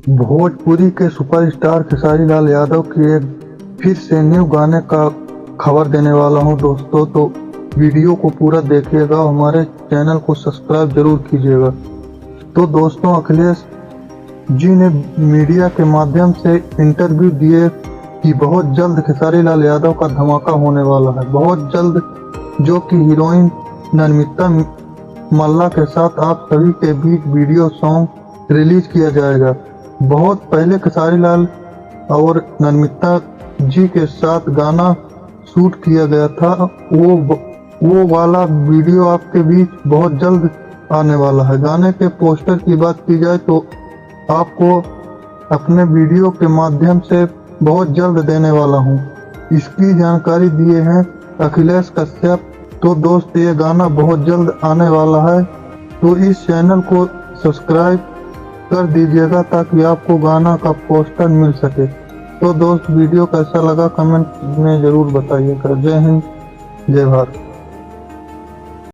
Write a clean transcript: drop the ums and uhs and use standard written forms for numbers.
भोजपुरी के सुपरस्टार खेसारी लाल यादव की एक फिर से न्यू गाने का खबर देने वाला हूं दोस्तों। तो वीडियो को पूरा देखिएगा, हमारे चैनल को सब्सक्राइब जरूर कीजिएगा। तो दोस्तों, अखिलेश जी ने मीडिया के माध्यम से इंटरव्यू दिए कि बहुत जल्द खेसारी लाल यादव का धमाका होने वाला है, बहुत जल्द, जो कि हीरोइन नमिता मल्ला के साथ आप सभी के बीच वीडियो सॉन्ग रिलीज किया जाएगा। बहुत पहले खेसारी लाल और नमिता जी के साथ गाना शूट किया गया था, वो वाला वीडियो आपके बीच बहुत जल्द आने वाला है। गाने के पोस्टर की बात की जाए तो आपको अपने वीडियो के माध्यम से बहुत जल्द देने वाला हूं। इसकी जानकारी दिए हैं अखिलेश कश्यप। तो दोस्त, ये गाना बहुत जल्द आने वाला है, तो इस चैनल को सब्सक्राइब कर दीजिएगा ताकि आपको गाना का पोस्टर मिल सके। तो दोस्त, वीडियो कैसा लगा कमेंट में जरूर बताइएगा। जय हिंद, जय भारत।